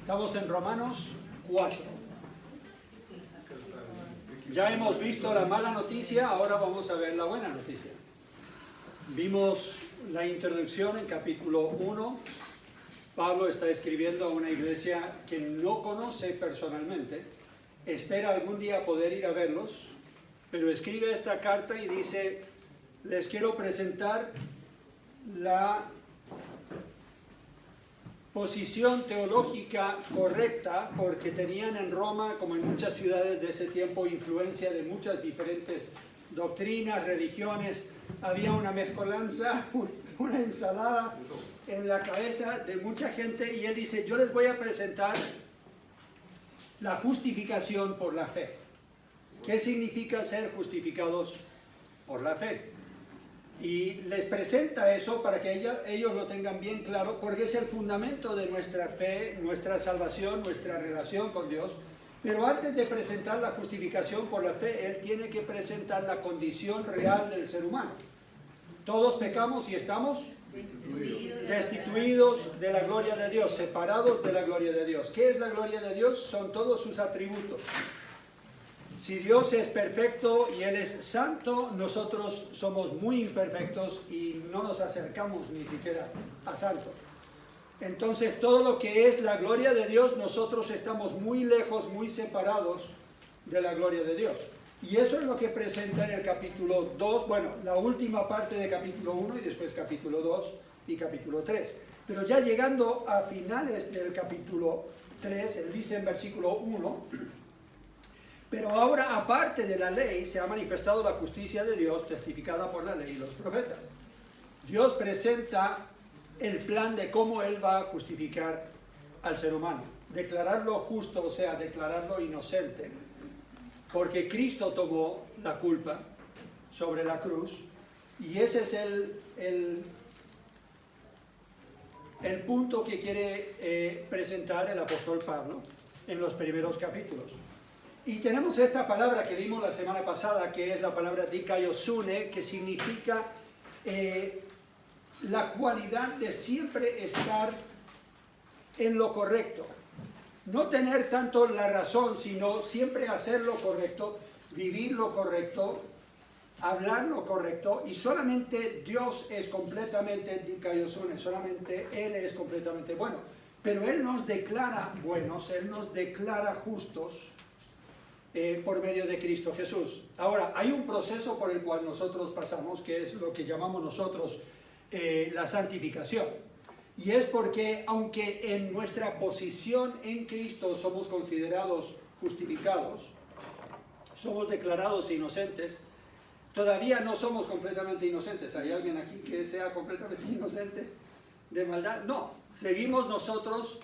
Estamos en Romanos 4. Ya hemos visto la mala noticia, ahora vamos a ver la buena noticia. Vimos la introducción en capítulo 1. Pablo está escribiendo a una iglesia que no conoce personalmente, espera algún día poder ir a verlos, pero escribe esta carta y dice: les quiero presentar la posición teológica correcta, porque tenían en Roma, como en muchas ciudades de ese tiempo, influencia de muchas diferentes doctrinas, religiones. Había una mezcolanza, una ensalada en la cabeza de mucha gente, y él dice: yo les voy a presentar la justificación por la fe. ¿Qué significa ser justificados por la fe? Y les presenta eso para que ellos lo tengan bien claro, porque es el fundamento de nuestra fe, nuestra salvación, nuestra relación con Dios. Pero antes de presentar la justificación por la fe, él tiene que presentar la condición real del ser humano. Todos pecamos y estamos destituidos de la gloria de Dios, separados de la gloria de Dios. ¿Qué es la gloria de Dios? Son todos sus atributos. Si Dios es perfecto y Él es santo, nosotros somos muy imperfectos y no nos acercamos ni siquiera a santo. Entonces, todo lo que es la gloria de Dios, nosotros estamos muy lejos, muy separados de la gloria de Dios. Y eso es lo que presenta en el capítulo 2, bueno, la última parte de capítulo 1 y después capítulo 2 y capítulo 3. Pero ya llegando a finales del capítulo 3, él dice en versículo 1... pero ahora, aparte de la ley, se ha manifestado la justicia de Dios, testificada por la ley y los profetas. Dios presenta el plan de cómo Él va a justificar al ser humano. Declararlo justo, o sea, declararlo inocente. Porque Cristo tomó la culpa sobre la cruz, y ese es el punto que quiere presentar el apóstol Pablo en los primeros capítulos. Y tenemos esta palabra que vimos la semana pasada, que es la palabra dikaiosune, que significa la cualidad de siempre estar en lo correcto. No tener tanto la razón, sino siempre hacer lo correcto, vivir lo correcto, hablar lo correcto, y solamente Dios es completamente dikaiosune, solamente Él es completamente bueno. Pero Él nos declara buenos, Él nos declara justos, por medio de Cristo Jesús. Ahora, hay un proceso por el cual nosotros pasamos, que es lo que llamamos nosotros la santificación. Y es porque, aunque en nuestra posición en Cristo somos considerados justificados, somos declarados inocentes, todavía no somos completamente inocentes. ¿Hay alguien aquí que sea completamente inocente de maldad? No, seguimos nosotros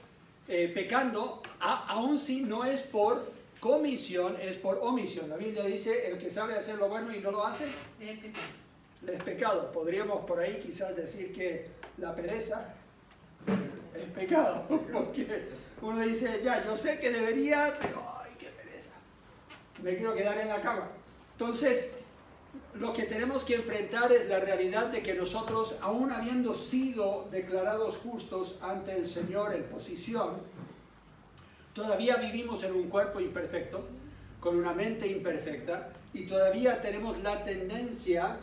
pecando, aun si no es por comisión, es por omisión. La Biblia dice: el que sabe hacer lo bueno y no lo hace, es pecado. Podríamos por ahí quizás decir que la pereza es pecado, porque uno dice: ya, yo sé que debería, pero ¡ay, qué pereza! Me quiero quedar en la cama. Entonces, lo que tenemos que enfrentar es la realidad de que nosotros, aún habiendo sido declarados justos ante el Señor en posición, todavía vivimos en un cuerpo imperfecto, con una mente imperfecta, y todavía tenemos la tendencia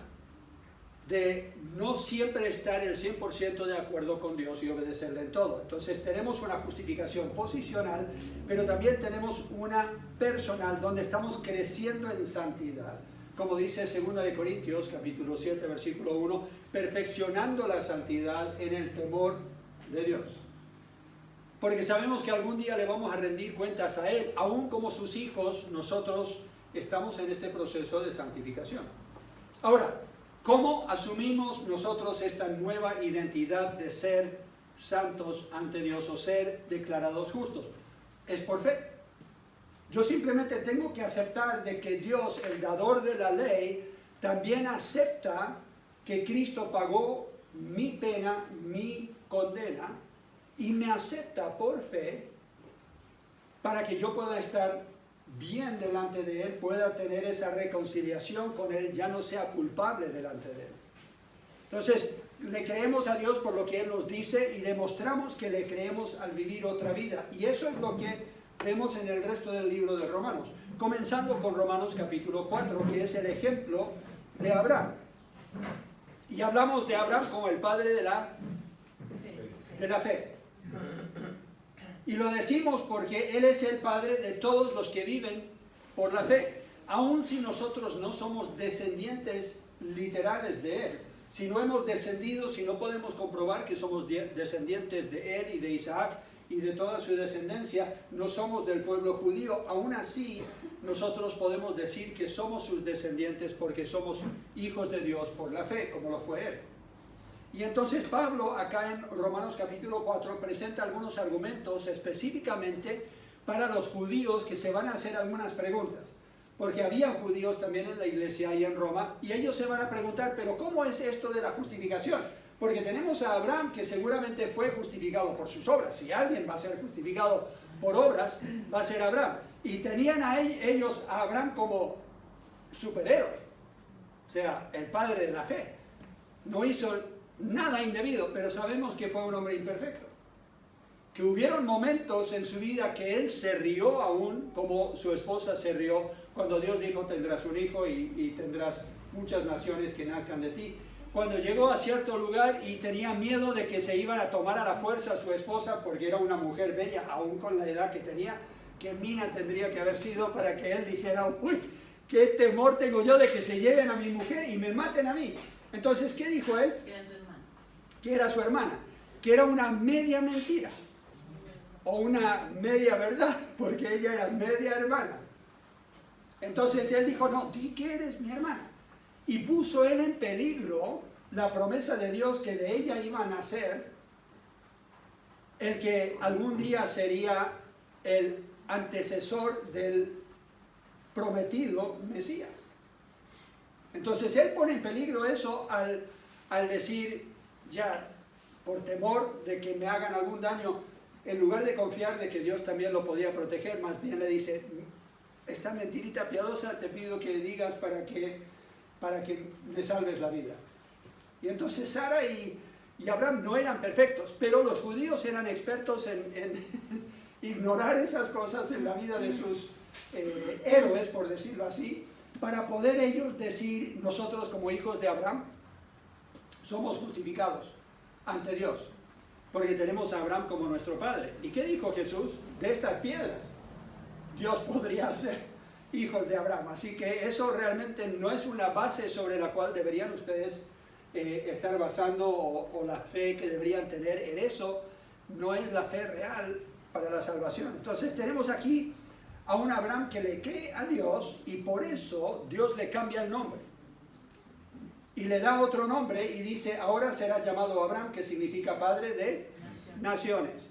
de no siempre estar el 100% de acuerdo con Dios y obedecerle en todo. Entonces tenemos una justificación posicional, pero también tenemos una personal, donde estamos creciendo en santidad. Como dice 2 de Corintios, capítulo 7, versículo 1, perfeccionando la santidad en el temor de Dios. Porque sabemos que algún día le vamos a rendir cuentas a Él. Aún como sus hijos, nosotros estamos en este proceso de santificación. Ahora, ¿cómo asumimos nosotros esta nueva identidad de ser santos ante Dios o ser declarados justos? Es por fe. Yo simplemente tengo que aceptar de que Dios, el dador de la ley, también acepta que Cristo pagó mi pena, mi condena, y me acepta por fe para que yo pueda estar bien delante de Él, pueda tener esa reconciliación con Él, ya no sea culpable delante de Él. Entonces, le creemos a Dios por lo que Él nos dice y demostramos que le creemos al vivir otra vida. Y eso es lo que vemos en el resto del libro de Romanos. Comenzando con Romanos capítulo 4, que es el ejemplo de Abraham. Y hablamos de Abraham como el padre de la fe. Y lo decimos porque Él es el padre de todos los que viven por la fe. Aun si nosotros no somos descendientes literales de Él, si no hemos descendido, si no podemos comprobar que somos descendientes de Él y de Isaac y de toda su descendencia, no somos del pueblo judío, aún así nosotros podemos decir que somos sus descendientes porque somos hijos de Dios por la fe, como lo fue Él. Y entonces Pablo acá en Romanos capítulo 4 presenta algunos argumentos específicamente para los judíos que se van a hacer algunas preguntas. Porque había judíos también en la iglesia ahí en Roma, y ellos se van a preguntar, pero ¿cómo es esto de la justificación? Porque tenemos a Abraham que seguramente fue justificado por sus obras. Si alguien va a ser justificado por obras, va a ser Abraham. Y tenían a ellos a Abraham como superhéroe, o sea, el padre de la fe. No hizo nada indebido, pero sabemos que fue un hombre imperfecto. Que hubieron momentos en su vida que él se rió aún, como su esposa se rió cuando Dios dijo tendrás un hijo y tendrás muchas naciones que nazcan de ti. Cuando llegó a cierto lugar y tenía miedo de que se iban a tomar a la fuerza a su esposa porque era una mujer bella, aún con la edad que tenía, qué mina tendría que haber sido para que él dijera, uy, qué temor tengo yo de que se lleven a mi mujer y me maten a mí. Entonces, ¿qué dijo él? Que era su hermana, que era una media mentira. O una media verdad, porque ella era media hermana. Entonces él dijo, no, di que eres mi hermana. Y puso él en peligro la promesa de Dios que de ella iba a nacer el que algún día sería el antecesor del prometido Mesías. Entonces él pone en peligro eso al decir, ya, por temor de que me hagan algún daño, en lugar de confiar de que Dios también lo podía proteger, más bien le dice, esta mentirita piadosa te pido que digas para que me salves la vida. Y entonces Sara y Abraham no eran perfectos, pero los judíos eran expertos en ignorar esas cosas en la vida de sus héroes, por decirlo así, para poder ellos decir, nosotros como hijos de Abraham, somos justificados ante Dios. Porque tenemos a Abraham como nuestro padre. ¿Y qué dijo Jesús? De estas piedras Dios podría hacer hijos de Abraham. Así que eso realmente no es una base sobre la cual deberían ustedes estar basando o la fe que deberían tener en eso. No es la fe real para la salvación. Entonces tenemos aquí a un Abraham que le cree a Dios y por eso Dios le cambia el nombre. Y le da otro nombre y dice, ahora será llamado Abraham, que significa padre de naciones.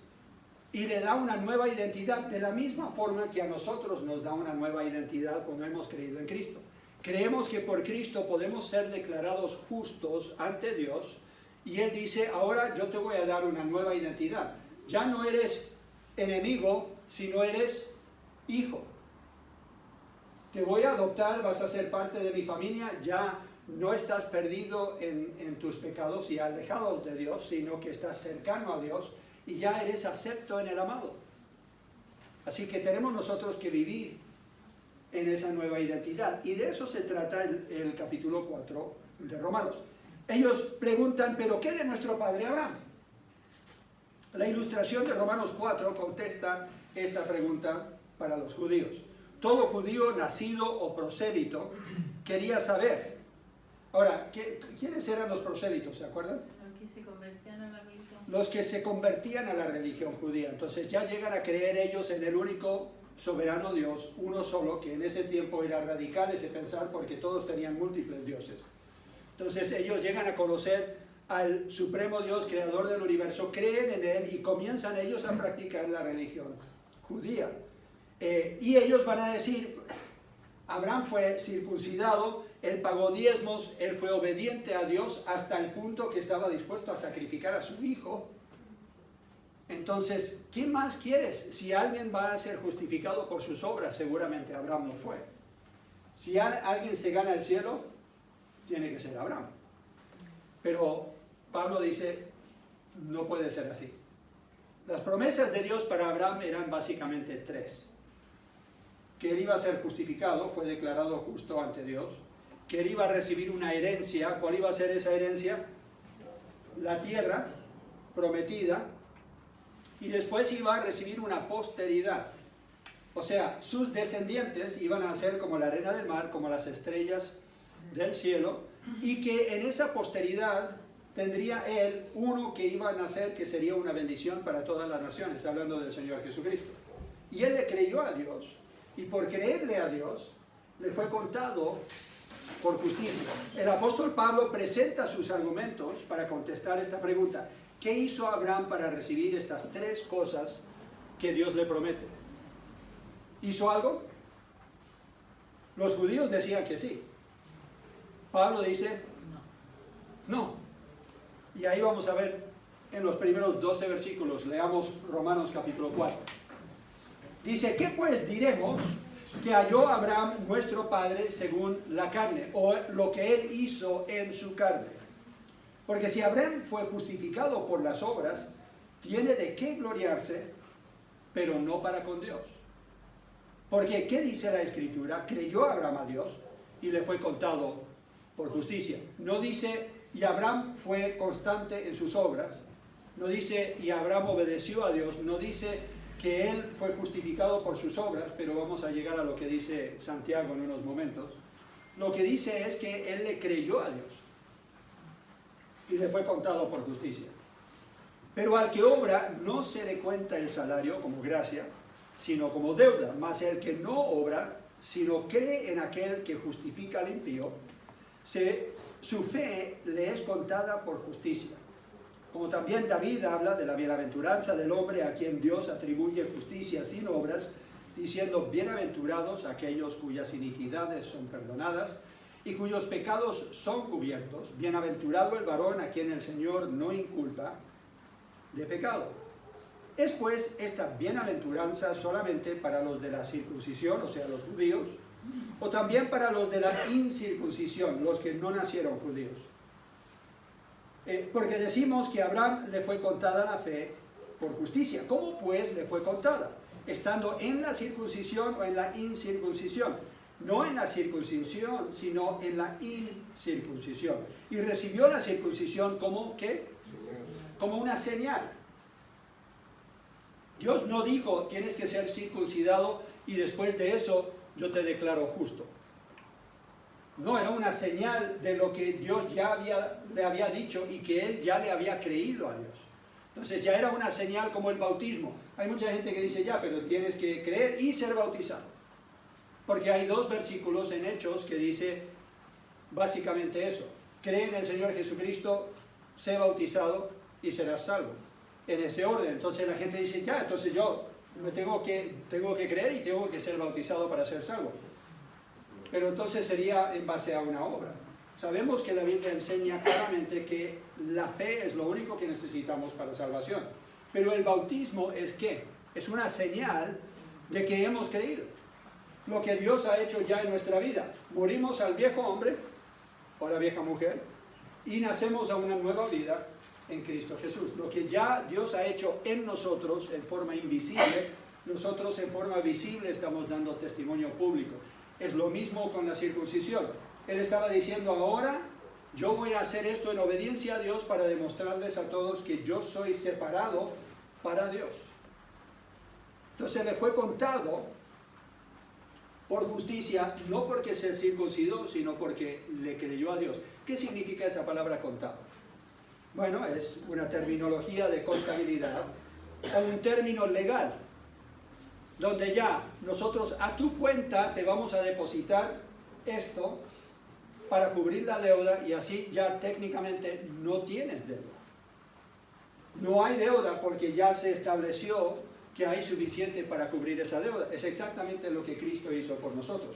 Y le da una nueva identidad, de la misma forma que a nosotros nos da una nueva identidad cuando hemos creído en Cristo. Creemos que por Cristo podemos ser declarados justos ante Dios. Y Él dice, ahora yo te voy a dar una nueva identidad. Ya no eres enemigo, sino eres hijo. Te voy a adoptar, vas a ser parte de mi familia, ya no estás perdido en tus pecados y alejado de Dios, sino que estás cercano a Dios y ya eres acepto en el amado. Así que tenemos nosotros que vivir en esa nueva identidad. Y de eso se trata el capítulo 4 de Romanos. Ellos preguntan, ¿pero qué de nuestro padre Abraham? La ilustración de Romanos 4 contesta esta pregunta para los judíos. Todo judío nacido o prosélito quería saber. Ahora, ¿quiénes eran los prosélitos? ¿Se acuerdan? Los que se convertían a la religión. Los que se convertían a la religión judía. Entonces ya llegan a creer ellos en el único soberano Dios, uno solo, que en ese tiempo era radical ese pensar porque todos tenían múltiples dioses. Entonces ellos llegan a conocer al supremo Dios, creador del universo, creen en Él y comienzan ellos a practicar la religión judía. Y ellos van a decir, Abraham fue circuncidado, él pagó diezmos, él fue obediente a Dios hasta el punto que estaba dispuesto a sacrificar a su hijo. Entonces, ¿qué más quieres? Si alguien va a ser justificado por sus obras, seguramente Abraham no fue. Si alguien se gana el cielo, tiene que ser Abraham. Pero Pablo dice, no puede ser así. Las promesas de Dios para Abraham eran básicamente tres. Que él iba a ser justificado, fue declarado justo ante Dios. Que él iba a recibir una herencia. ¿Cuál iba a ser esa herencia? La tierra prometida. Y después iba a recibir una posteridad. O sea, sus descendientes iban a ser como la arena del mar, como las estrellas del cielo, y que en esa posteridad tendría él uno que iba a nacer que sería una bendición para todas las naciones, hablando del Señor Jesucristo. Y él le creyó a Dios, y por creerle a Dios, le fue contado por justicia. El apóstol Pablo presenta sus argumentos para contestar esta pregunta. ¿Qué hizo Abraham para recibir estas tres cosas que Dios le promete? ¿Hizo algo? Los judíos decían que sí. Pablo dice, no. Y ahí vamos a ver en los primeros 12 versículos, leamos Romanos capítulo 4. Dice, ¿qué pues diremos que halló Abraham nuestro padre según la carne? O lo que él hizo en su carne. Porque si Abraham fue justificado por las obras, tiene de qué gloriarse, pero no para con Dios. Porque, ¿qué dice la Escritura? Creyó Abraham a Dios y le fue contado por justicia. No dice, y Abraham fue constante en sus obras. No dice, y Abraham obedeció a Dios. No dice que él fue justificado por sus obras, pero vamos a llegar a lo que dice Santiago en unos momentos. Lo que dice es que él le creyó a Dios y le fue contado por justicia. Pero al que obra no se le cuenta el salario como gracia, sino como deuda. Mas el que no obra, sino cree en aquel que justifica al impío, su fe le es contada por justicia. Como también David habla de la bienaventuranza del hombre a quien Dios atribuye justicia sin obras, diciendo, bienaventurados aquellos cuyas iniquidades son perdonadas y cuyos pecados son cubiertos. Bienaventurado el varón a quien el Señor no inculpa de pecado. Es pues esta bienaventuranza solamente para los de la circuncisión, o sea, los judíos, o también para los de la incircuncisión, los que no nacieron judíos. Porque decimos que a Abraham le fue contada la fe por justicia. ¿Cómo pues le fue contada? Estando en la circuncisión o en la incircuncisión. No en la circuncisión, sino en la incircuncisión. Y recibió la circuncisión como, ¿qué? Como una señal. Dios no dijo, tienes que ser circuncidado y después de eso yo te declaro justo. No, era una señal de lo que Dios ya le había dicho y que él ya le había creído a Dios. Entonces ya era una señal como el bautismo. Hay mucha gente que dice, ya, pero tienes que creer y ser bautizado. Porque hay dos versículos en Hechos que dice básicamente eso. Cree en el Señor Jesucristo, sé bautizado y serás salvo. En ese orden. Entonces la gente dice, ya, entonces yo tengo que creer y tengo que ser bautizado para ser salvo. Pero entonces sería en base a una obra. Sabemos que la Biblia enseña claramente que la fe es lo único que necesitamos para salvación. Pero el bautismo es ¿qué? Es una señal de que hemos creído. Lo que Dios ha hecho ya en nuestra vida. Morimos al viejo hombre o a la vieja mujer y nacemos a una nueva vida en Cristo Jesús. Lo que ya Dios ha hecho en nosotros en forma invisible, nosotros en forma visible estamos dando testimonio público. Es lo mismo con la circuncisión. Él estaba diciendo, ahora yo voy a hacer esto en obediencia a Dios para demostrarles a todos que yo soy separado para Dios. Entonces le fue contado por justicia, no porque se circuncidó, sino porque le creyó a Dios. ¿Qué significa esa palabra contado? Bueno, es una terminología de contabilidad o un término legal, donde ya nosotros a tu cuenta te vamos a depositar esto para cubrir la deuda y así ya técnicamente no tienes deuda. No hay deuda porque ya se estableció que hay suficiente para cubrir esa deuda. Es exactamente lo que Cristo hizo por nosotros.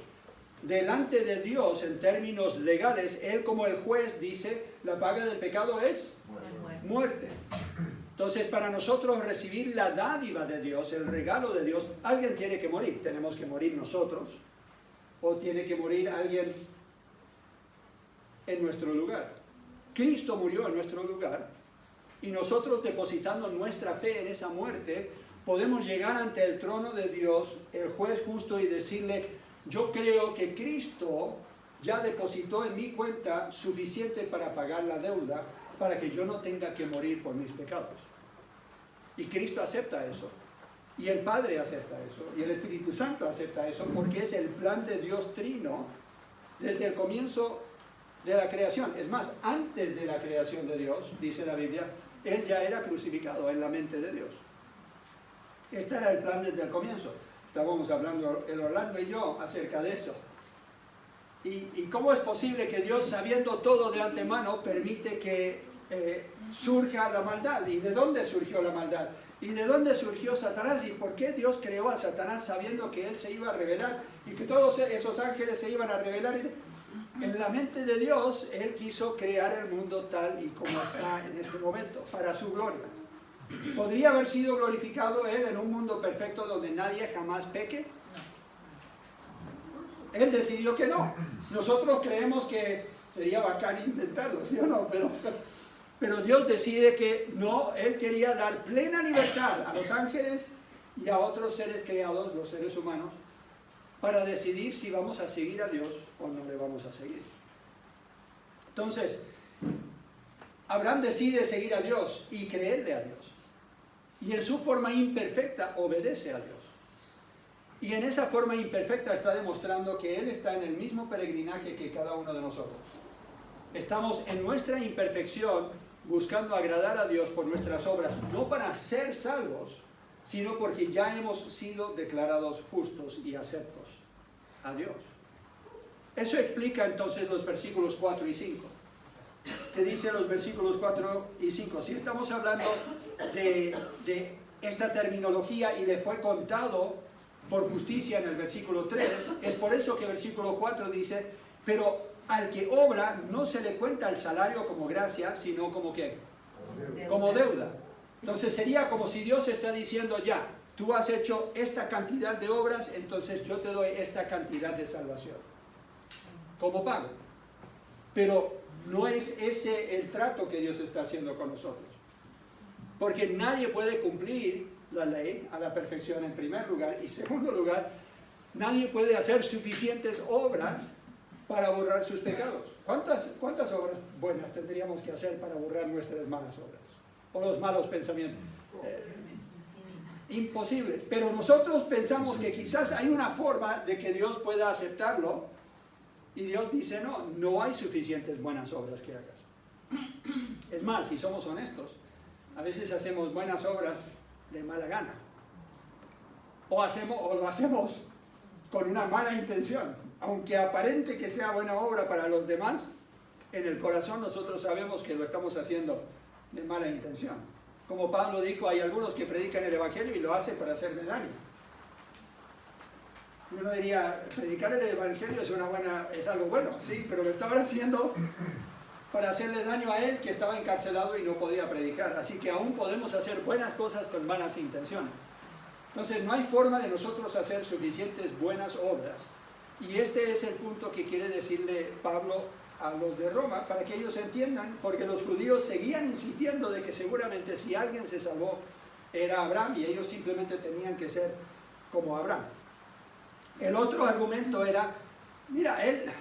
Delante de Dios, en términos legales, Él como el juez dice, la paga del pecado es muerte. Entonces, para nosotros recibir la dádiva de Dios, el regalo de Dios, alguien tiene que morir. Tenemos que morir nosotros o tiene que morir alguien en nuestro lugar. Cristo murió en nuestro lugar y nosotros depositando nuestra fe en esa muerte, podemos llegar ante el trono de Dios, el juez justo, y decirle, yo creo que Cristo ya depositó en mi cuenta suficiente para pagar la deuda, para que yo no tenga que morir por mis pecados. Y Cristo acepta eso. Y el Padre acepta eso. Y el Espíritu Santo acepta eso, porque es el plan de Dios Trino desde el comienzo de la creación. Es más, antes de la creación de Dios, dice la Biblia, Él ya era crucificado en la mente de Dios. Este era el plan desde el comienzo. Estábamos hablando el Orlando y yo acerca de eso. ¿Y cómo es posible que Dios, sabiendo todo de antemano, permite que surja la maldad? ¿Y de dónde surgió la maldad? ¿Y de dónde surgió Satanás? ¿Y por qué Dios creó a Satanás sabiendo que él se iba a revelar y que todos esos ángeles se iban a revelar? En la mente de Dios, Él quiso crear el mundo tal y como está en este momento, para su gloria. ¿Podría haber sido glorificado Él en un mundo perfecto donde nadie jamás peque? Él decidió que no. Nosotros creemos que sería bacán intentarlo, ¿sí o no? Pero Dios decide que no. Él quería dar plena libertad a los ángeles y a otros seres creados, los seres humanos, para decidir si vamos a seguir a Dios o no le vamos a seguir. Entonces, Abraham decide seguir a Dios y creerle a Dios. Y en su forma imperfecta obedece a Dios. Y en esa forma imperfecta está demostrando que Él está en el mismo peregrinaje que cada uno de nosotros. Estamos en nuestra imperfección buscando agradar a Dios por nuestras obras, no para ser salvos, sino porque ya hemos sido declarados justos y aceptos a Dios. Eso explica entonces los versículos 4 y 5. ¿Qué dicen los versículos 4 y 5? Si estamos hablando de esta terminología y le fue contado por justicia en el versículo 3, es por eso que el versículo 4 dice, pero al que obra no se le cuenta el salario como gracia, sino como ¿qué? Como deuda. Entonces sería como si Dios está diciendo, ya, tú has hecho esta cantidad de obras, entonces yo te doy esta cantidad de salvación, como pago. Pero no es ese el trato que Dios está haciendo con nosotros. Porque nadie puede cumplir la ley a la perfección en primer lugar, y segundo lugar, nadie puede hacer suficientes obras para borrar sus pecados. ¿Cuántas obras buenas tendríamos que hacer para borrar nuestras malas obras? O los malos pensamientos. Imposibles. Pero nosotros pensamos que quizás hay una forma de que Dios pueda aceptarlo, y Dios dice, no hay suficientes buenas obras que hagas. Es más, si somos honestos, a veces hacemos buenas obras de mala gana. O lo hacemos con una mala intención. Aunque aparente que sea buena obra para los demás, en el corazón nosotros sabemos que lo estamos haciendo de mala intención. Como Pablo dijo, hay algunos que predican el Evangelio y lo hacen para hacerme daño. Uno diría, predicar el Evangelio es algo bueno, sí, pero lo estaban haciendo para hacerle daño a él, que estaba encarcelado y no podía predicar. Así que aún podemos hacer buenas cosas con malas intenciones. Entonces no hay forma de nosotros hacer suficientes buenas obras. Y este es el punto que quiere decirle Pablo a los de Roma, para que ellos entiendan, porque los judíos seguían insistiendo de que seguramente si alguien se salvó era Abraham, y ellos simplemente tenían que ser como Abraham. El otro argumento era, mira, él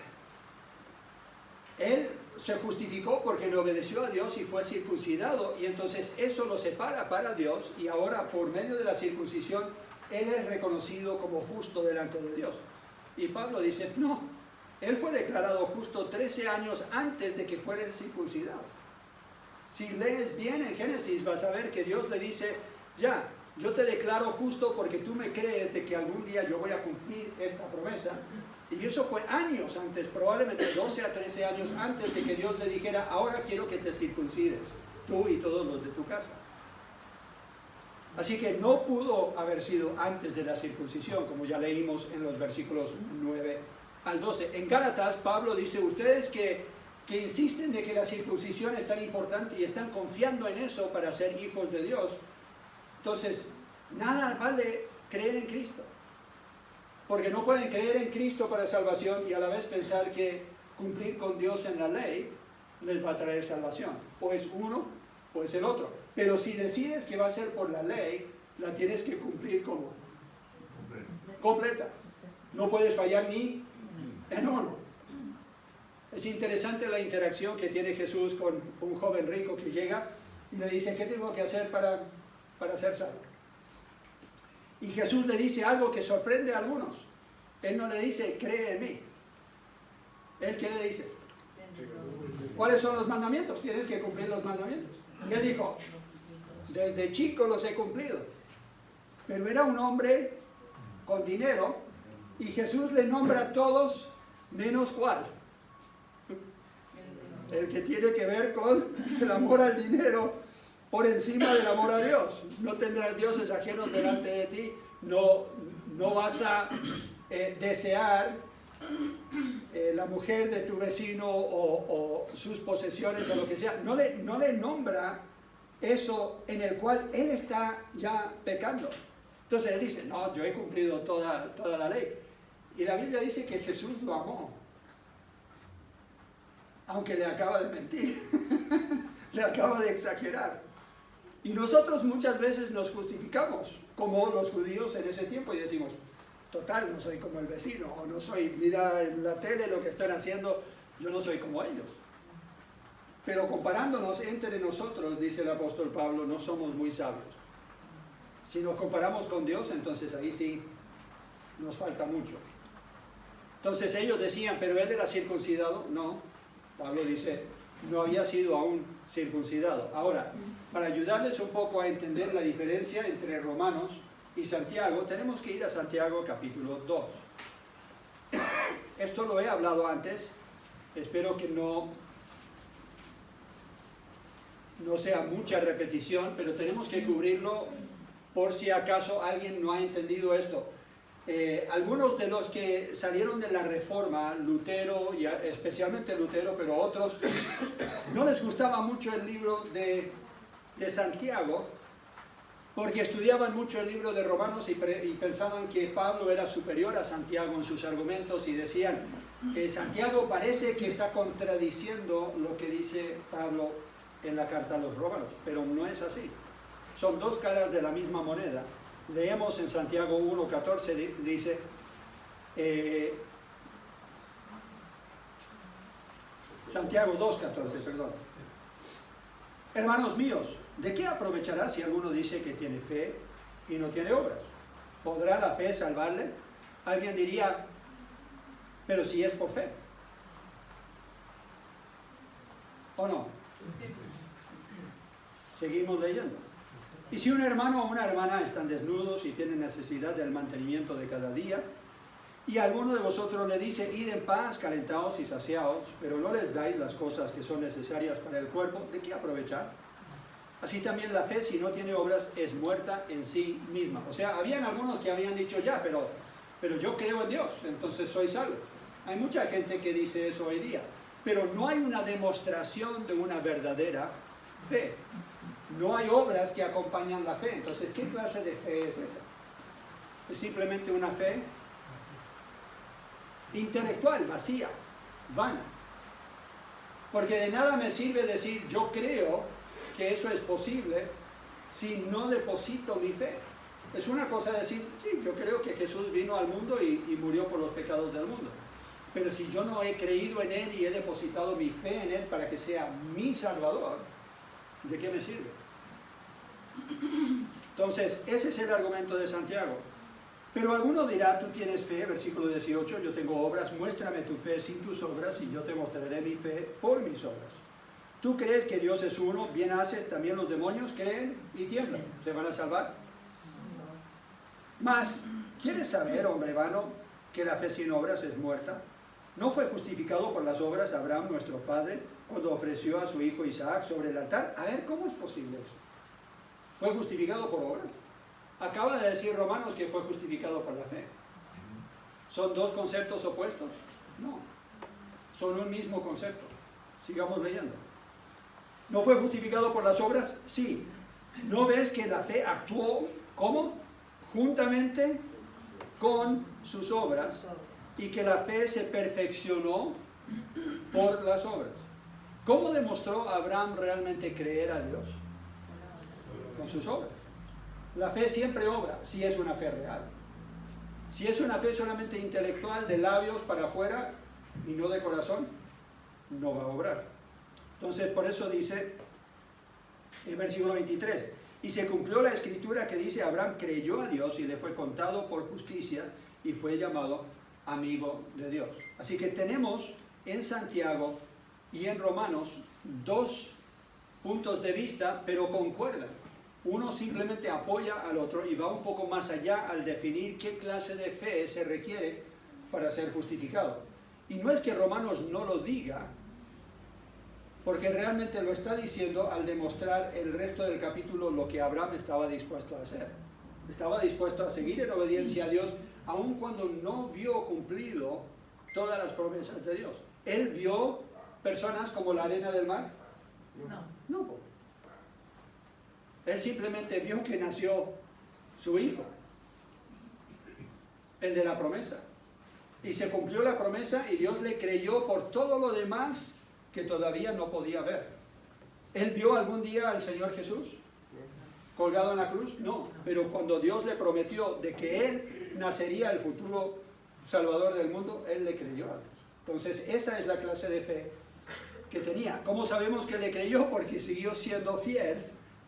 se justificó porque le obedeció a Dios y fue circuncidado, y entonces eso lo separa para Dios, y ahora por medio de la circuncisión él es reconocido como justo delante de Dios. Y Pablo dice, no, él fue declarado justo 13 años antes de que fuera circuncidado. Si lees bien en Génesis vas a ver que Dios le dice, ya, yo te declaro justo porque tú me crees de que algún día yo voy a cumplir esta promesa. Y eso fue años antes, probablemente 12 a 13 años antes de que Dios le dijera, ahora quiero que te circuncides, tú y todos los de tu casa. Así que no pudo haber sido antes de la circuncisión, como ya leímos en los versículos 9 al 12. En Gálatas, Pablo dice, ustedes que insisten de que la circuncisión es tan importante y están confiando en eso para ser hijos de Dios, entonces nada vale creer en Cristo. Porque no pueden creer en Cristo para salvación y a la vez pensar que cumplir con Dios en la ley les va a traer salvación. O es uno o es el otro. Pero si decides que va a ser por la ley, la tienes que cumplir como completa. No puedes fallar ni en uno. Es interesante la interacción que tiene Jesús con un joven rico que llega y le dice, ¿qué tengo que hacer para ser salvo? Y Jesús le dice algo que sorprende a algunos. Él no le dice, cree en mí. ¿Él qué le dice? ¿Cuáles son los mandamientos? Tienes que cumplir los mandamientos. ¿Qué dijo? Desde chico los he cumplido. Pero era un hombre con dinero y Jesús le nombra a todos menos ¿cuál? El que tiene que ver con el amor al dinero por encima del amor a Dios. No tendrás dioses ajenos delante de ti, no vas a desear la mujer de tu vecino o sus posesiones o lo que sea. No le nombra eso en el cual él está ya pecando. Entonces él dice, no, yo he cumplido toda la ley. Y la Biblia dice que Jesús lo amó, aunque le acaba de mentir, le acaba de exagerar. Y nosotros muchas veces nos justificamos, como los judíos en ese tiempo, y decimos, total, no soy como el vecino, o no soy, mira en la tele lo que están haciendo, yo no soy como ellos. Pero comparándonos entre nosotros, dice el apóstol Pablo, no somos muy sabios. Si nos comparamos con Dios, entonces ahí sí nos falta mucho. Entonces ellos decían, pero él era circuncidado. No, Pablo dice, no había sido aún circuncidado. Ahora, para ayudarles un poco a entender la diferencia entre Romanos y Santiago, tenemos que ir a Santiago capítulo 2. Esto lo he hablado antes, espero que no sea mucha repetición, pero tenemos que cubrirlo por si acaso alguien no ha entendido esto. Algunos de los que salieron de la Reforma, Lutero, y especialmente Lutero, pero otros, no les gustaba mucho el libro de Santiago, porque estudiaban mucho el libro de Romanos y pensaban que Pablo era superior a Santiago en sus argumentos y decían que Santiago parece que está contradiciendo lo que dice Pablo en la carta a los Romanos, pero no es así. Son dos caras de la misma moneda. Leemos en Santiago 1:14, dice, Santiago 2:14, perdón. Hermanos míos, ¿de qué aprovechará si alguno dice que tiene fe y no tiene obras? ¿Podrá la fe salvarle? Alguien diría, pero si es por fe. ¿O no? Seguimos leyendo. Y si un hermano o una hermana están desnudos y tienen necesidad del mantenimiento de cada día, y alguno de vosotros le dice, id en paz, calentaos y saciaos, pero no les dais las cosas que son necesarias para el cuerpo, ¿de qué aprovechar? Así también la fe, si no tiene obras, es muerta en sí misma. O sea, habían algunos que habían dicho ya, pero yo creo en Dios, entonces soy salvo. Hay mucha gente que dice eso hoy día, pero no hay una demostración de una verdadera fe. No hay obras que acompañan la fe. Entonces, ¿qué clase de fe es esa? Es simplemente una fe intelectual, vacía, vana. Porque de nada me sirve decir, yo creo que eso es posible, si no deposito mi fe. Es una cosa decir, sí, yo creo que Jesús vino al mundo y murió por los pecados del mundo. Pero si yo no he creído en Él y he depositado mi fe en Él para que sea mi Salvador, ¿de qué me sirve? Entonces, ese es el argumento de Santiago. Pero alguno dirá, tú tienes fe, versículo 18, yo tengo obras, muéstrame tu fe sin tus obras y yo te mostraré mi fe por mis obras. ¿Tú crees que Dios es uno? Bien haces, también los demonios creen y tiemblan. ¿Se van a salvar? Mas, ¿quieres saber, hombre vano, que la fe sin obras es muerta? ¿No fue justificado por las obras Abraham, nuestro padre, cuando ofreció a su hijo Isaac sobre el altar? A ver, ¿cómo es posible eso? ¿Fue justificado por obras? Acaba de decir Romanos que fue justificado por la fe. ¿Son dos conceptos opuestos? No. Son un mismo concepto. Sigamos leyendo. ¿No fue justificado por las obras? Sí. ¿No ves que la fe actuó, ¿cómo? Juntamente con sus obras, y que la fe se perfeccionó por las obras. ¿Cómo demostró Abraham realmente creer a Dios? Con sus obras. La fe siempre obra, si es una fe real. Si es una fe solamente intelectual, de labios para afuera y no de corazón, no va a obrar. Entonces, por eso dice en versículo 23, y se cumplió la escritura que dice, Abraham creyó a Dios y le fue contado por justicia y fue llamado amigo de Dios. Así que tenemos en Santiago y en Romanos dos puntos de vista, pero concuerdan. Uno simplemente apoya al otro y va un poco más allá al definir qué clase de fe se requiere para ser justificado. Y no es que Romanos no lo diga, porque realmente lo está diciendo al demostrar el resto del capítulo lo que Abraham estaba dispuesto a hacer. Estaba dispuesto a seguir en obediencia a Dios, aun cuando no vio cumplido todas las promesas de Dios. Él vio personas como la arena del mar. No, pues. Él simplemente vio que nació su hijo, el de la promesa. Y se cumplió la promesa y Dios le creyó por todo lo demás que todavía no podía ver. ¿Él vio algún día al Señor Jesús colgado en la cruz? No, pero cuando Dios le prometió de que Él nacería el futuro Salvador del mundo, Él le creyó a Dios. Entonces esa es la clase de fe que tenía. ¿Cómo sabemos que le creyó? Porque siguió siendo fiel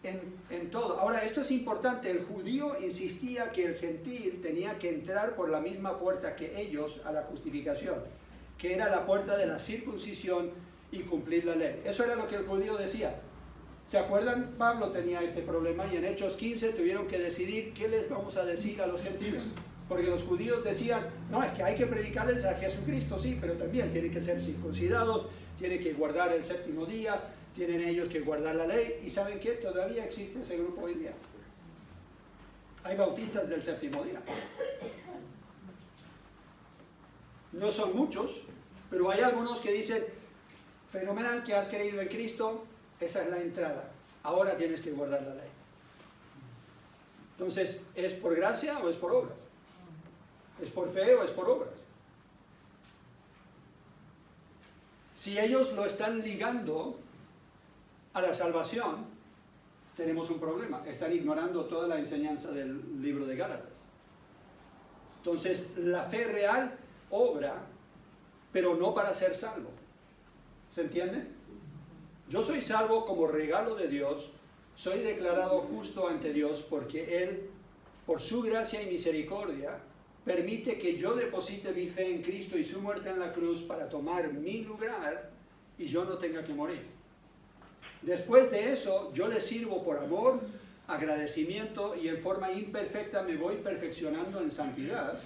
en todo. Ahora, esto es importante. El judío insistía que el gentil tenía que entrar por la misma puerta que ellos a la justificación, que era la puerta de la circuncisión y cumplir la ley. Eso era lo que el judío decía. ¿Se acuerdan? Pablo tenía este problema y en Hechos 15 tuvieron que decidir qué les vamos a decir a los gentiles. Porque los judíos decían, no, es que hay que predicarles a Jesucristo, sí, pero también tienen que ser circuncidados, tienen que guardar el séptimo día, tienen ellos que guardar la ley. ¿Y saben qué? Todavía existe ese grupo hoy día. Hay bautistas del séptimo día. No son muchos, pero hay algunos que dicen, fenomenal que has creído en Cristo, esa es la entrada. Ahora tienes que guardar la ley. Entonces, ¿es por gracia o es por obras? ¿Es por fe o es por obras? Si ellos lo están ligando a la salvación, tenemos un problema. Están ignorando toda la enseñanza del libro de Gálatas. Entonces, la fe real obra, pero no para ser salvo. ¿Se entiende? Yo soy salvo como regalo de Dios, soy declarado justo ante Dios porque Él, por su gracia y misericordia, permite que yo deposite mi fe en Cristo y su muerte en la cruz para tomar mi lugar y yo no tenga que morir. Después de eso, yo le sirvo por amor, agradecimiento y en forma imperfecta me voy perfeccionando en santidad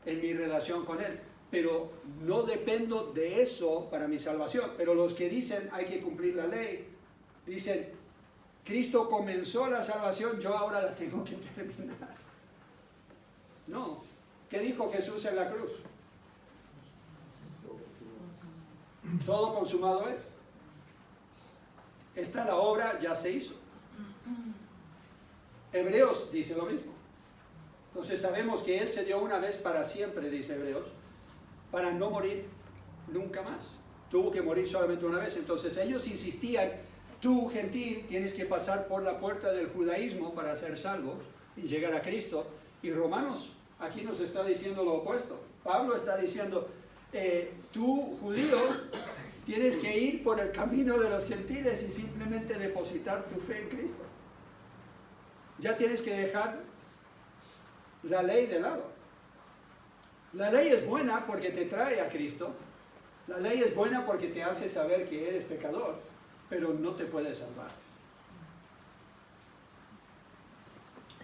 en mi relación con Él. Pero no dependo de eso para mi salvación. Pero los que dicen hay que cumplir la ley, dicen, Cristo comenzó la salvación, yo ahora la tengo que terminar. No. ¿Qué dijo Jesús en la cruz? Todo consumado es. Esta la obra ya se hizo. Hebreos dice lo mismo. Entonces sabemos que Él se dio una vez para siempre, dice Hebreos, para no morir nunca más. Tuvo que morir solamente una vez. Entonces ellos insistían, tú gentil tienes que pasar por la puerta del judaísmo para ser salvo y llegar a Cristo. Y Romanos aquí nos está diciendo lo opuesto. Pablo está diciendo, tú judío tienes que ir por el camino de los gentiles y simplemente depositar tu fe en Cristo. Ya tienes que dejar la ley de lado. La ley es buena porque te trae a Cristo. La ley es buena porque te hace saber que eres pecador, pero no te puede salvar.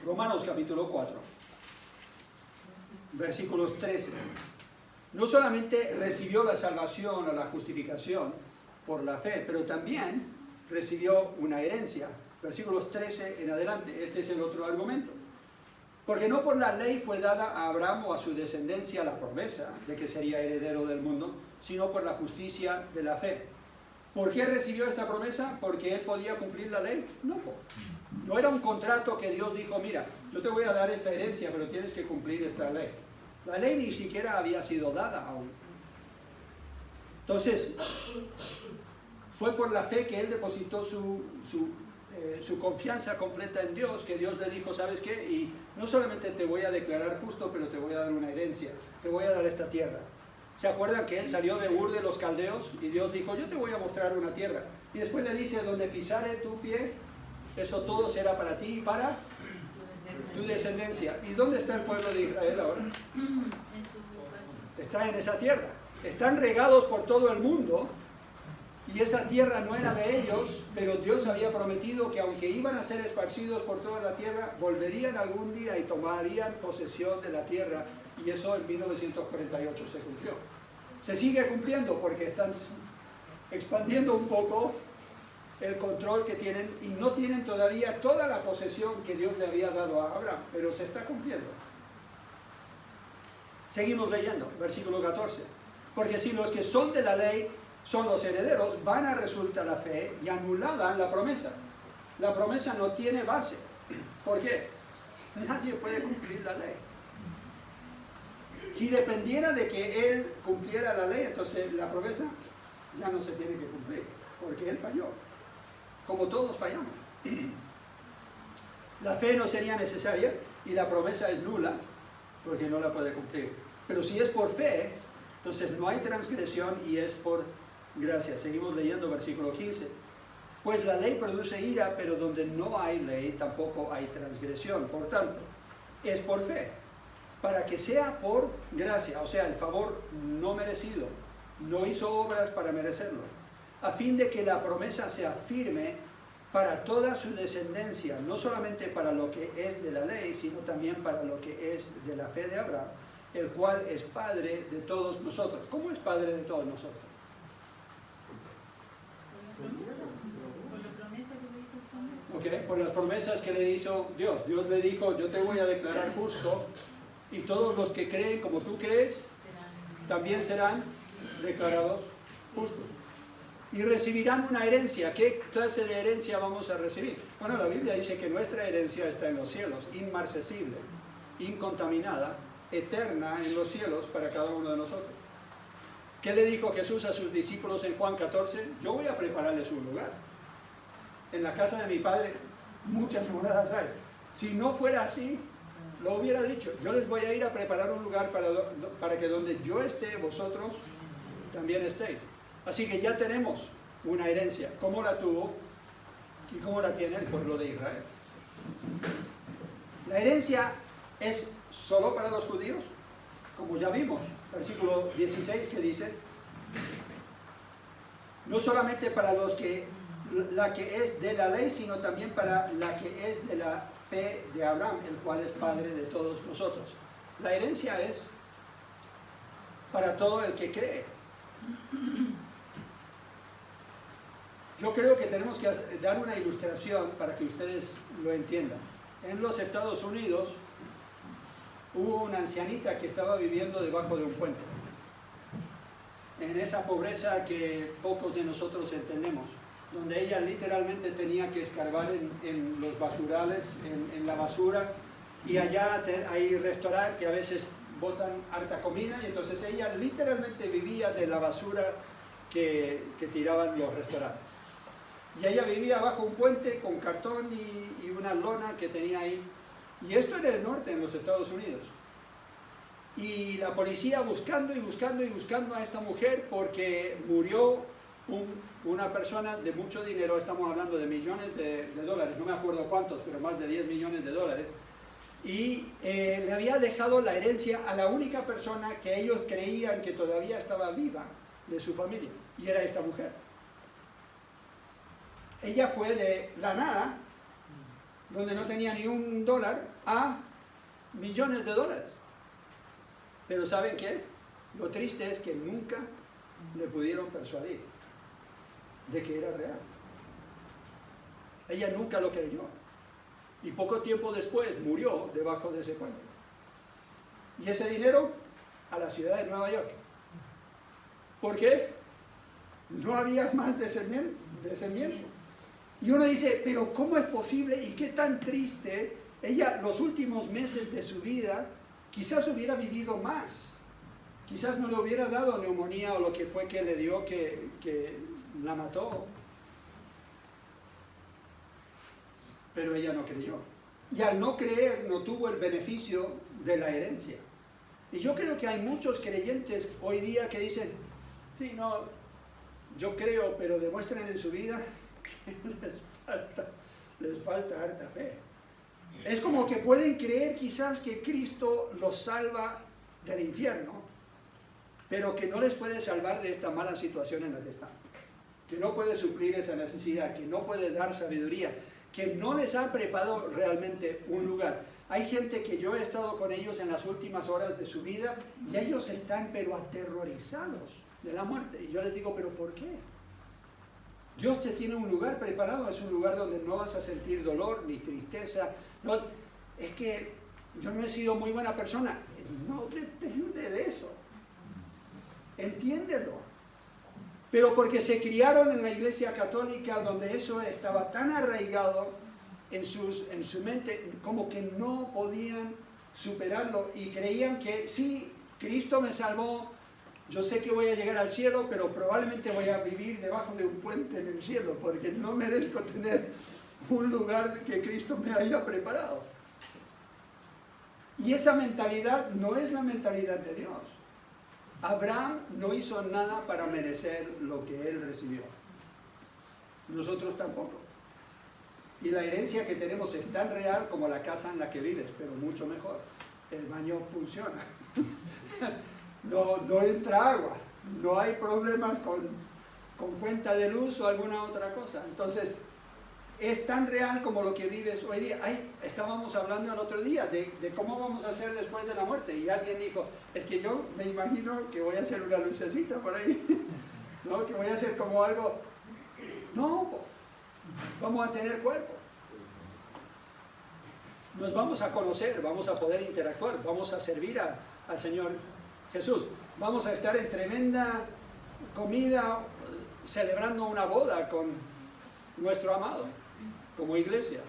Romanos capítulo 4, versículos 13. No solamente recibió la salvación o la justificación por la fe, pero también recibió una herencia. Versículos 13 en adelante. Este es el otro argumento. Porque no por la ley fue dada a Abraham o a su descendencia la promesa de que sería heredero del mundo, sino por la justicia de la fe. ¿Por qué recibió esta promesa? ¿Porque él podía cumplir la ley? No era un contrato que Dios dijo, mira, yo te voy a dar esta herencia, pero tienes que cumplir esta ley. La ley ni siquiera había sido dada aún. Entonces, Fue por la fe que él depositó su confianza completa en Dios, que Dios le dijo, ¿sabes qué? Y no solamente te voy a declarar justo, pero te voy a dar una herencia, te voy a dar esta tierra. ¿Se acuerdan que él salió de Ur de los Caldeos? Y Dios dijo, yo te voy a mostrar una tierra. Y después le dice, donde pisare tu pie, eso todo será para ti y para tu descendencia. ¿Y dónde está el pueblo de Israel ahora? Está en esa tierra. Están regados por todo el mundo. Y esa tierra no era de ellos, pero Dios había prometido que aunque iban a ser esparcidos por toda la tierra, volverían algún día y tomarían posesión de la tierra. Y eso en 1948 se cumplió. Se sigue cumpliendo porque están expandiendo un poco el control que tienen y no tienen todavía toda la posesión que Dios le había dado a Abraham, pero se está cumpliendo. Seguimos leyendo, versículo 14. Porque si los que son de la ley son los herederos, vana resulta la fe y anulada la promesa. La promesa no tiene base. ¿Por qué? Nadie puede cumplir la ley. Si dependiera de que él cumpliera la ley, entonces la promesa ya no se tiene que cumplir, porque él falló, como todos fallamos. La fe no sería necesaria y la promesa es nula, porque no la puede cumplir. Pero si es por fe, entonces no hay transgresión y es por gracia. Seguimos leyendo versículo 15. Pues la ley produce ira, pero donde no hay ley tampoco hay transgresión. Por tanto, es por fe, para que sea por gracia, o sea, el favor no merecido. No hizo obras para merecerlo, a fin de que la promesa sea firme para toda su descendencia, no solamente para lo que es de la ley, sino también para lo que es de la fe de Abraham, el cual es Padre de todos nosotros. ¿Cómo es Padre de todos nosotros? Por las promesas que le hizo Dios. Dios le dijo, yo te voy a declarar justo, y todos los que creen como tú crees, también serán declarados justos. Y recibirán una herencia. ¿Qué clase de herencia vamos a recibir? Bueno, la Biblia dice que nuestra herencia está en los cielos, inmarcesible, incontaminada, eterna en los cielos para cada uno de nosotros. ¿Qué le dijo Jesús a sus discípulos en Juan 14? Yo voy a prepararles un lugar. En la casa de mi Padre muchas moradas hay. Si no fuera así, lo hubiera dicho. Yo les voy a ir a preparar un lugar para que donde yo esté, vosotros también estéis. Así que ya tenemos una herencia. ¿Cómo la tuvo y cómo la tiene el pueblo de Israel? La herencia es solo para los judíos, como ya vimos, versículo 16 que dice, no solamente para los que la que es de la ley, sino también para la que es de la fe de Abraham, el cual es Padre de todos nosotros. La herencia es para todo el que cree. Yo creo que tenemos que dar una ilustración para que ustedes lo entiendan. En los Estados Unidos hubo una ancianita que estaba viviendo debajo de un puente, en esa pobreza que pocos de nosotros entendemos, donde ella literalmente tenía que escarbar en los basurales, en la basura, y allá hay restaurantes que a veces botan harta comida, y entonces ella literalmente vivía de la basura que tiraban los restaurantes. Y ella vivía bajo un puente con cartón y una lona que tenía ahí. Y esto en el norte, en los Estados Unidos. Y la policía buscando y buscando y buscando a esta mujer porque murió una persona de mucho dinero, estamos hablando de millones de dólares, no me acuerdo cuántos, pero más de 10 millones de dólares. Y le había dejado la herencia a la única persona que ellos creían que todavía estaba viva de su familia, y era esta mujer. Ella fue de la nada, donde no tenía ni un dólar, a millones de dólares. Pero ¿saben qué? Lo triste es que nunca le pudieron persuadir de que era real. Ella nunca lo creyó. Y poco tiempo después murió debajo de ese puente. Y ese dinero a la ciudad de Nueva York. ¿Por qué? No había más descendientes. Y uno dice, pero ¿cómo es posible? Y qué tan triste. Ella los últimos meses de su vida quizás hubiera vivido más. Quizás no le hubiera dado neumonía o lo que fue que le dio, que la mató, pero ella no creyó. Y al no creer no tuvo el beneficio de la herencia. Y yo creo que hay muchos creyentes hoy día que dicen, sí, no, yo creo, pero demuestran en su vida que les falta harta fe. Es como que pueden creer quizás que Cristo los salva del infierno, pero que no les puede salvar de esta mala situación en la que están. Que no puede suplir esa necesidad, que no puede dar sabiduría, que no les ha preparado realmente un lugar. Hay gente que yo he estado con ellos en las últimas horas de su vida y ellos están pero aterrorizados de la muerte. Y yo les digo, ¿pero por qué? Dios te tiene un lugar preparado, es un lugar donde no vas a sentir dolor ni tristeza. No, es que yo no he sido muy buena persona. No depende de eso. Entiéndelo. Pero porque se criaron en la iglesia católica donde eso estaba tan arraigado en su mente, como que no podían superarlo y creían que sí, Cristo me salvó, yo sé que voy a llegar al cielo, pero probablemente voy a vivir debajo de un puente en el cielo, porque no merezco tener un lugar que Cristo me haya preparado. Y esa mentalidad no es la mentalidad de Dios. Abraham no hizo nada para merecer lo que él recibió. Nosotros tampoco. Y la herencia que tenemos es tan real como la casa en la que vives, pero mucho mejor. El baño funciona. No entra agua. No hay problemas con cuenta de luz o alguna otra cosa. Entonces, es tan real como lo que vives hoy día. Estábamos hablando el otro día de cómo vamos a hacer después de la muerte. Y alguien dijo, es que yo me imagino que voy a hacer una lucecita por ahí. ¿No? Que voy a hacer como algo. No, vamos a tener cuerpo. Nos vamos a conocer, vamos a poder interactuar, vamos a servir al Señor Jesús. Vamos a estar en tremenda comida, celebrando una boda con nuestro amado, como iglesia.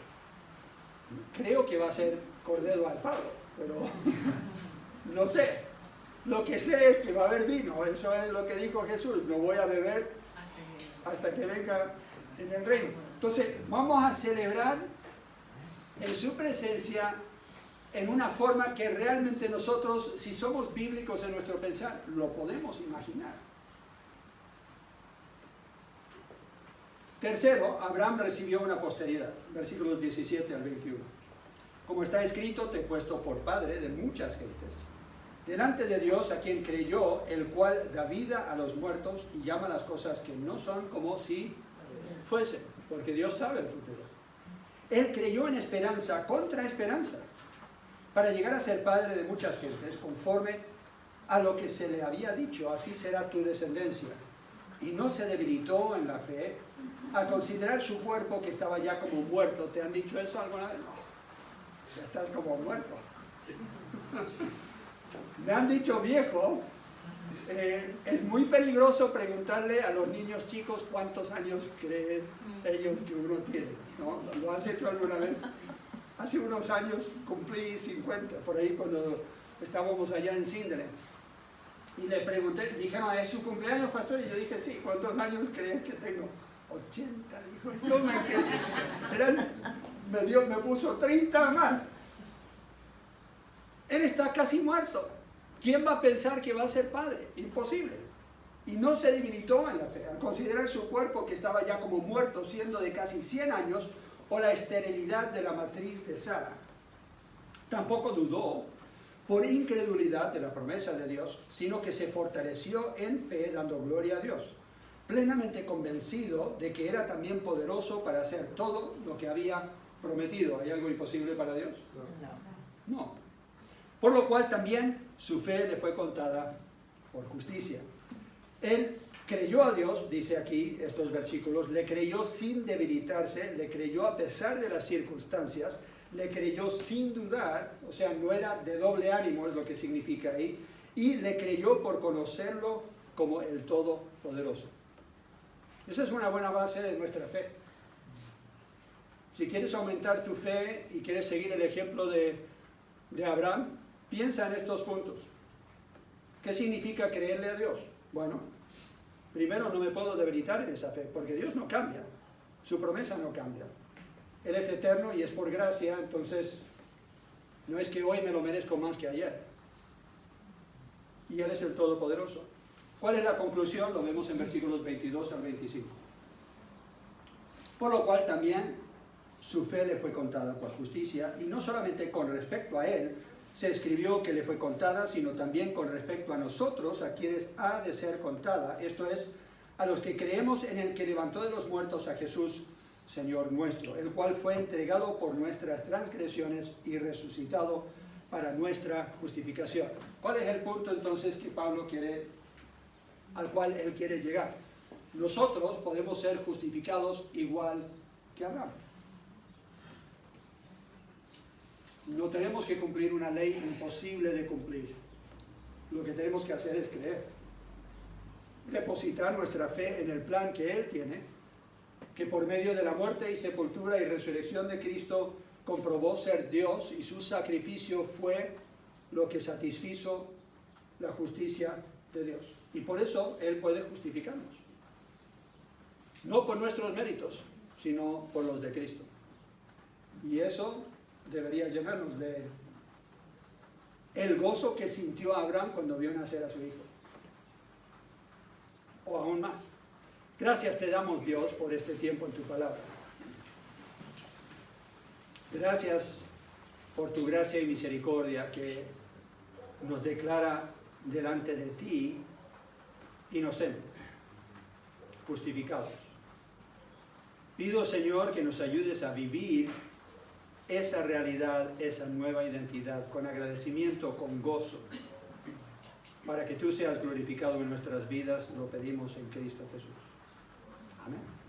Creo que va a ser cordero al pavo, pero no sé. Lo que sé es que va a haber vino, eso es lo que dijo Jesús, no voy a beber hasta que venga en el reino. Entonces, vamos a celebrar en su presencia en una forma que realmente nosotros, si somos bíblicos en nuestro pensar, lo podemos imaginar. Tercero, Abraham recibió una posteridad, versículos 17 al 21. Como está escrito, te he puesto por padre de muchas gentes, delante de Dios a quien creyó, el cual da vida a los muertos y llama las cosas que no son como si fuesen, porque Dios sabe el futuro. Él creyó en esperanza contra esperanza, para llegar a ser padre de muchas gentes, conforme a lo que se le había dicho, así será tu descendencia. Y no se debilitó en la fe, al considerar su cuerpo que estaba ya como muerto. ¿Te han dicho eso alguna vez? No, ya estás como muerto. Me han dicho viejo. Es muy peligroso preguntarle a los niños chicos cuántos años creen ellos que uno tiene, ¿no? ¿Lo has hecho alguna vez? Hace unos años cumplí 50, por ahí cuando estábamos allá en Síndale. Y le pregunté, dijeron, ¿es su cumpleaños, pastor? Y yo dije, sí, ¿cuántos años crees que tengo? 80, dijo. Yo me quedé, me puso 30 más. Él está casi muerto. ¿Quién va a pensar que va a ser padre? Imposible. Y no se debilitó en la fe, al considerar su cuerpo que estaba ya como muerto, siendo de casi 100 años, o la esterilidad de la matriz de Sara. Tampoco dudó por incredulidad de la promesa de Dios, sino que se fortaleció en fe, dando gloria a Dios, plenamente convencido de que era también poderoso para hacer todo lo que había prometido. ¿Hay algo imposible para Dios? No. Por lo cual también su fe le fue contada por justicia. Él creyó a Dios, dice aquí estos versículos, le creyó sin debilitarse, le creyó a pesar de las circunstancias, le creyó sin dudar, o sea, no era de doble ánimo, es lo que significa ahí, y le creyó por conocerlo como el Todopoderoso. Esa es una buena base de nuestra fe. Si quieres aumentar tu fe y quieres seguir el ejemplo de Abraham, piensa en estos puntos. ¿Qué significa creerle a Dios? Bueno, Primero, no me puedo debilitar en esa fe, porque Dios no cambia, su promesa no cambia. Él es eterno y es por gracia, entonces no es que hoy me lo merezco más que ayer. Y Él es el Todopoderoso. ¿Cuál es la conclusión? Lo vemos en versículos 22 al 25. Por lo cual también su fe le fue contada por justicia, y no solamente con respecto a Él se escribió que le fue contada, sino también con respecto a nosotros, a quienes ha de ser contada, esto es, a los que creemos en el que levantó de los muertos a Jesús, Señor nuestro, el cual fue entregado por nuestras transgresiones y resucitado para nuestra justificación. ¿Cuál es el punto entonces que Pablo al cual él quiere llegar? Nosotros podemos ser justificados igual que Abraham. No tenemos que cumplir una ley imposible de cumplir. Lo que tenemos que hacer es creer. Depositar nuestra fe en el plan que Él tiene, que por medio de la muerte y sepultura y resurrección de Cristo comprobó ser Dios, y su sacrificio fue lo que satisfizo la justicia de Dios. Y por eso Él puede justificarnos. No por nuestros méritos, sino por los de Cristo. Y eso debería llenarnos de el gozo que sintió Abraham cuando vio nacer a su hijo. O aún más. Gracias te damos, Dios, por este tiempo en tu palabra. Gracias por tu gracia y misericordia que nos declara delante de ti inocentes, justificados. Pido, Señor, que nos ayudes a vivir esa realidad, esa nueva identidad, con agradecimiento, con gozo, para que tú seas glorificado en nuestras vidas. Lo pedimos en Cristo Jesús. Amén.